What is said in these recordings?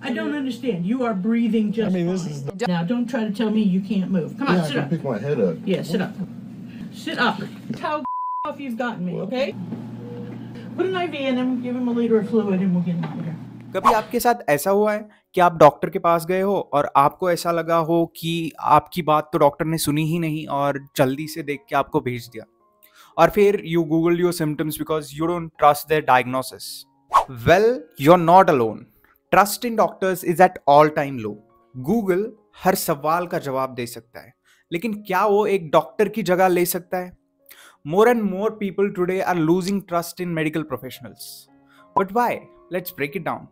I don't understand. You are breathing just this fine. is Now, don't try to tell me you can't move. Come on, yeah, I sit can up. pick my head up. Yeah, sit up. Sit up. That's how off you've gotten me, okay? Put an IV in him, give him a liter of fluid, and we'll get him out of here. कभी आपके साथ ऐसा हुआ है कि आप doctor के पास गए हो और आपको ऐसा लगा हो कि आपकी बात तो डॉक्टर ने सुनी ही नहीं और जल्दी से देख के आपको भेज दिया, और फिर you Google your symptoms because you don't trust their diagnosis? Well, you are not alone. Trust in doctors is at all time low. Google हर सवाल का जवाब दे सकता है, लेकिन क्या वो एक डॉक्टर की जगह ले सकता है? More and more people today are losing trust in medical professionals. But why? Let's break it down.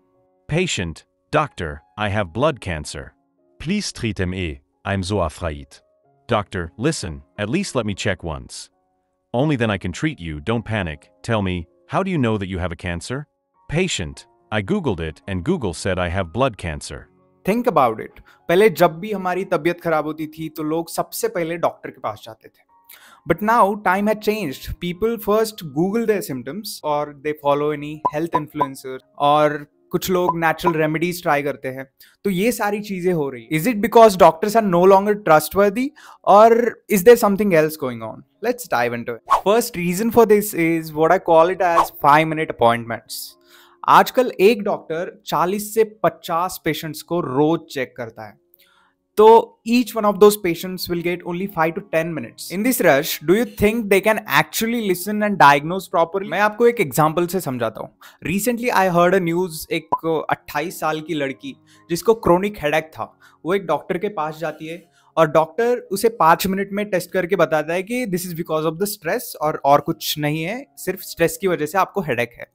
Patient, Doctor, I have blood cancer. Please treat me. I'm so afraid. Doctor, listen, at least let me check once. Only then I can treat you, don't panic. Tell me, how do you know that you have a cancer? Patient, I googled it and Google said I have blood cancer. Think about it. पहले जब भी हमारी तबीयत खराब होती थी तो लोग सबसे पहले डॉक्टर के पास जाते थे. But now time had changed. People first Google their symptoms or they follow any health influencer और कुछ लोग natural remedies try करते हैं. तो ये सारी चीजें हो रही. Is it because doctors are no longer trustworthy or is there something else going on? Let's dive into it. First reason for this is what I call it as 5-minute appointments. आजकल एक doctor 40 से 50 patients को रोज check करता है. So each one of those patients will get only 5 to 10 minutes. In this rush, do you think they can actually listen and diagnose properly? मैं आपको एक example से समझाता हूँ. Recently I heard a news. एक 28 साल की लड़की जिसको क्रोनिक हेडेक था, वो एक डॉक्टर के पास जाती है और डॉक्टर उसे 5 मिनट में टेस्ट करके बताता है कि this is because of the stress और कुछ नहीं है, सिर्फ स्ट्रेस की वजह से आपको हेडेक है.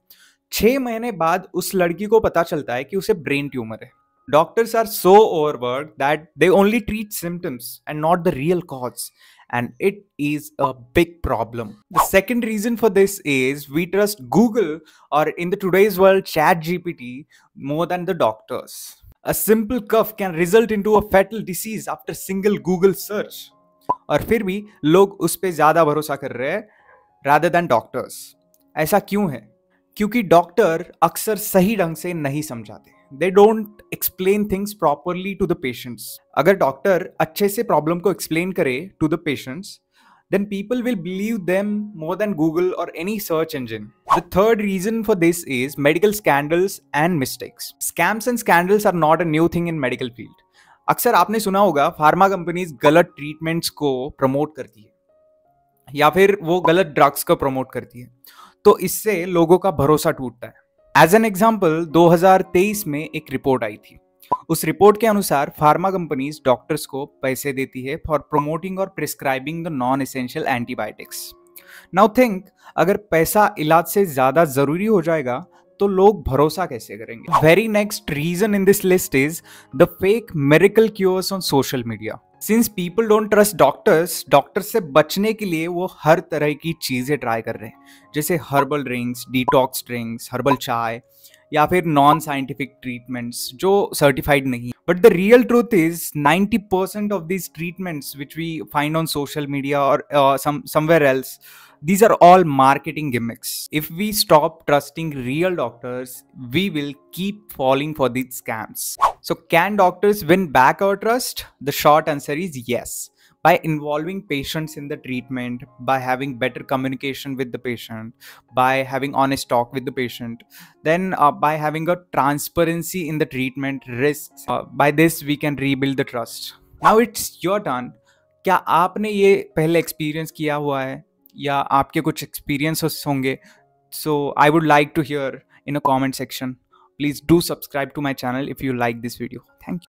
6 महीने बाद उस लड़की को पता चलता है कि उसे ब्रेन ट्यूमर है. Doctors are so overworked that they only treat symptoms and not the real cause. And it is a big problem. The second reason for this is we trust Google or in the today's world ChatGPT more than the doctors. A simple cough can result into a fatal disease after single Google search. और फिर भी लोग उस पे ज़्यादा भरोसा कर रहे हैं rather than doctors. ऐसा क्यों है? क्योंकि डॉक्टर अक्सर सही ढंग से नहीं समझाते. They don't explain things properly to the patients. अगर डॉक्टर अच्छे से प्रॉब्लम को एक्सप्लेन करे to the patients, then people will believe them more than Google or any search engine. The third reason for this is medical scandals and mistakes. Scams and scandals are not a new thing in medical field. अक्सर आपने सुना होगा pharma companies गलत treatments को promote करती है या फिर वो गलत ड्रग्स को प्रमोट करती है, तो इससे लोगों का भरोसा टूटता है. एज एन एग्जाम्पल 2023 में एक रिपोर्ट आई थी. उस रिपोर्ट के अनुसार फार्मा कंपनीज डॉक्टर्स को पैसे देती है फॉर प्रोमोटिंग और prescribing the non essential antibiotics. Now think, अगर पैसा इलाज से ज्यादा जरूरी हो जाएगा तो लोग भरोसा कैसे करेंगे? Very next reason in this list is the fake miracle cures on social media. Since people don't trust doctors से बचने के लिए वो हर तरह की चीजें ट्राई कर रहे हैं, जैसे herbal drinks, detox drinks, herbal चाय या फिर नॉन साइंटिफिक ट्रीटमेंट्स जो सर्टिफाइड नहीं. But the real truth is 90% of these treatments which we find on social media और somewhere else, these are all marketing gimmicks. If we stop trusting real doctors, we will keep falling for these scams. So can doctors win back our trust? The short answer is yes. By involving patients in the treatment, by having better communication with the patient, by having honest talk with the patient, then by having a transparency in the treatment risks, by this we can rebuild the trust. Now it's your turn. क्या आपने ये पहले experience किया हुआ है या आपके कुछ एक्सपीरियंसेस होंगे? So I would like to hear in a comment section. Please do subscribe to my channel if you like this video. Thank you.